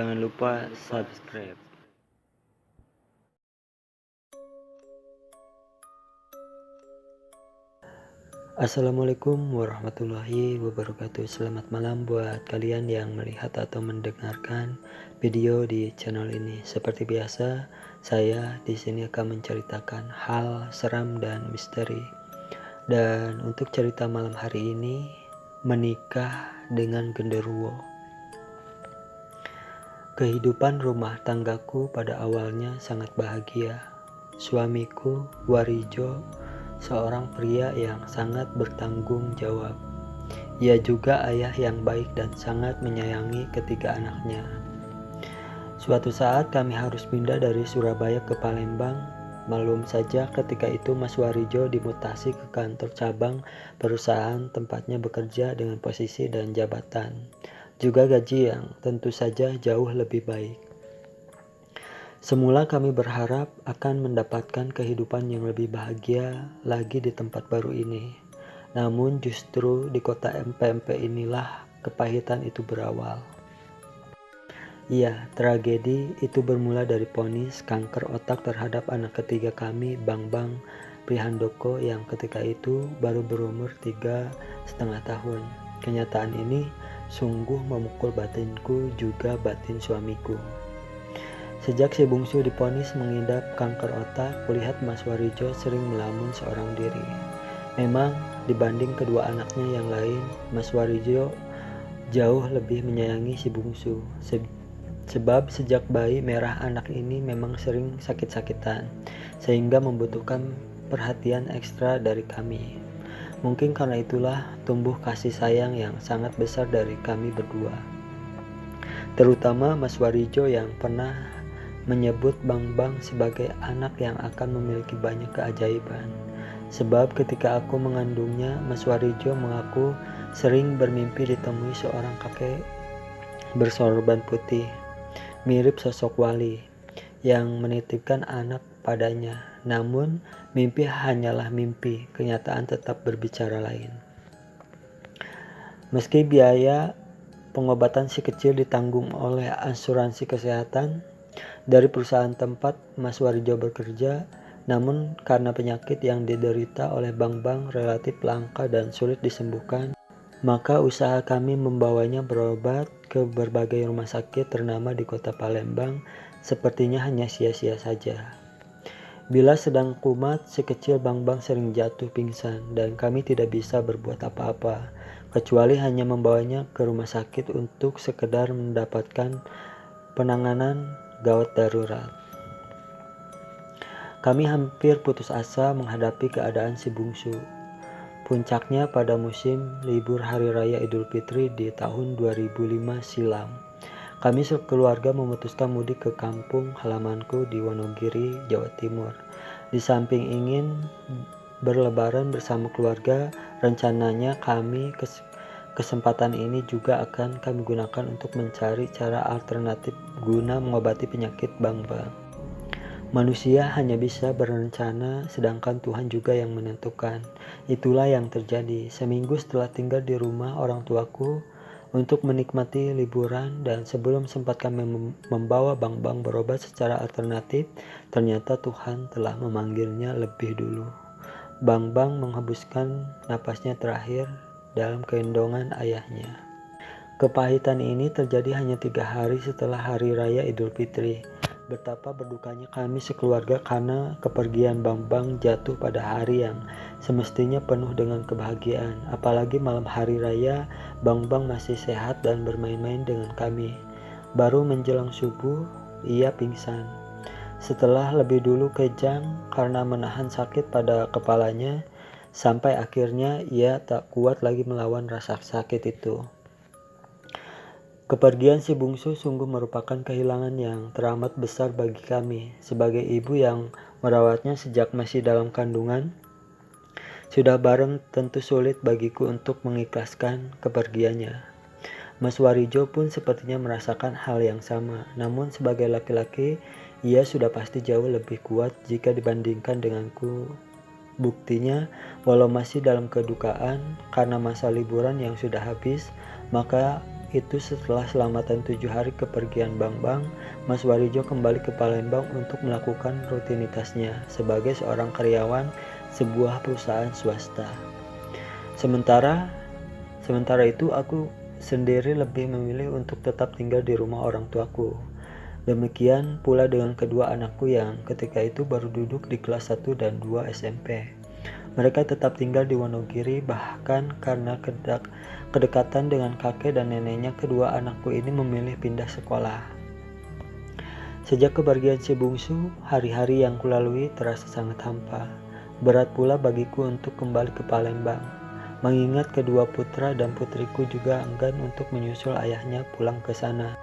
Jangan lupa subscribe. Assalamualaikum warahmatullahi wabarakatuh. Selamat malam buat kalian yang melihat atau mendengarkan video di channel ini. Seperti biasa, saya di sini akan menceritakan hal seram dan misteri. Dan untuk cerita malam hari ini, menikah dengan genderuwo. Kehidupan rumah tanggaku pada awalnya sangat bahagia. Suamiku, Warijo, seorang pria yang sangat bertanggung jawab. Ia juga ayah yang baik dan sangat menyayangi ketiga anaknya. Suatu saat kami harus pindah dari Surabaya ke Palembang. Malum saja ketika itu Mas Warijo dimutasi ke kantor cabang perusahaan tempatnya bekerja dengan posisi dan jabatan, juga gaji yang tentu saja jauh lebih baik. Semula kami berharap akan mendapatkan kehidupan yang lebih bahagia lagi di tempat baru ini. Namun justru di kota MP-MP inilah kepahitan itu berawal. Iya, tragedi itu bermula dari vonis kanker otak terhadap anak ketiga kami, Bambang Prihandoko, yang ketika itu baru berumur 3,5 tahun. Kenyataan ini sungguh memukul batinku juga batin suamiku. Sejak si bungsu divonis mengidap kanker otak, kulihat Mas Warijo sering melamun seorang diri. Memang dibanding kedua anaknya yang lain, Mas Warijo jauh lebih menyayangi si bungsu. Sebab sejak bayi merah anak ini memang sering sakit-sakitan, sehingga membutuhkan perhatian ekstra dari kami. Mungkin karena itulah tumbuh kasih sayang yang sangat besar dari kami berdua. Terutama Mas Warijo yang pernah menyebut Bambang sebagai anak yang akan memiliki banyak keajaiban. Sebab ketika aku mengandungnya, Mas Warijo mengaku sering bermimpi ditemui seorang kakek bersorban putih, mirip sosok wali, yang menitipkan anak padanya. Namun mimpi hanyalah mimpi, kenyataan tetap berbicara lain. Meski biaya pengobatan si kecil ditanggung oleh asuransi kesehatan dari perusahaan tempat Mas Warijo bekerja, namun karena penyakit yang diderita oleh Bambang relatif langka dan sulit disembuhkan, maka usaha kami membawanya berobat ke berbagai rumah sakit ternama di kota Palembang sepertinya hanya sia-sia saja. Bila sedang kumat, si kecil Bambang sering jatuh pingsan dan kami tidak bisa berbuat apa-apa, kecuali hanya membawanya ke rumah sakit untuk sekedar mendapatkan penanganan gawat darurat. Kami hampir putus asa menghadapi keadaan si bungsu. Puncaknya pada musim libur Hari Raya Idul Fitri di tahun 2005 silam. Kami sekeluarga memutuskan mudik ke kampung halamanku di Wonogiri, Jawa Timur. Di samping ingin berlebaran bersama keluarga, rencananya kesempatan ini juga akan kami gunakan untuk mencari cara alternatif guna mengobati penyakit Bambang. Manusia hanya bisa berencana, sedangkan Tuhan juga yang menentukan. Itulah yang terjadi. Seminggu setelah tinggal di rumah orang tuaku untuk menikmati liburan, dan sebelum sempat kami membawa Bambang berobat secara alternatif, ternyata Tuhan telah memanggilnya lebih dulu. Bambang menghembuskan napasnya terakhir dalam keendongan ayahnya. Kepahitan ini terjadi hanya 3 hari setelah Hari Raya Idul Fitri. Betapa berdukanya kami sekeluarga karena kepergian Bambang jatuh pada hari yang semestinya penuh dengan kebahagiaan. Apalagi malam hari raya, Bambang masih sehat dan bermain-main dengan kami. Baru menjelang subuh, ia pingsan. Setelah lebih dulu kejang karena menahan sakit pada kepalanya, sampai akhirnya ia tak kuat lagi melawan rasa sakit itu. Kepergian si bungsu sungguh merupakan kehilangan yang teramat besar bagi kami. Sebagai ibu yang merawatnya sejak masih dalam kandungan, sudah bareng tentu sulit bagiku untuk mengikhlaskan kepergiannya. Mas Warijo pun sepertinya merasakan hal yang sama. Namun sebagai laki-laki, ia sudah pasti jauh lebih kuat jika dibandingkan denganku. Buktinya, walau masih dalam kedukaan karena masa liburan yang sudah habis, maka itu setelah selamatan 7 hari kepergian Bang-Bang, Mas Warijo kembali ke Palembang untuk melakukan rutinitasnya sebagai seorang karyawan sebuah perusahaan swasta. Sementara itu aku sendiri lebih memilih untuk tetap tinggal di rumah orang tuaku. Demikian pula dengan kedua anakku yang ketika itu baru duduk di kelas 1 dan 2 SMP. Mereka tetap tinggal di Wonogiri, bahkan karena kedekatan dengan kakek dan neneknya, kedua anakku ini memilih pindah sekolah. Sejak kepergian si bungsu, hari-hari yang kulalui terasa sangat hampa. Berat pula bagiku untuk kembali ke Palembang, mengingat kedua putra dan putriku juga enggan untuk menyusul ayahnya pulang ke sana.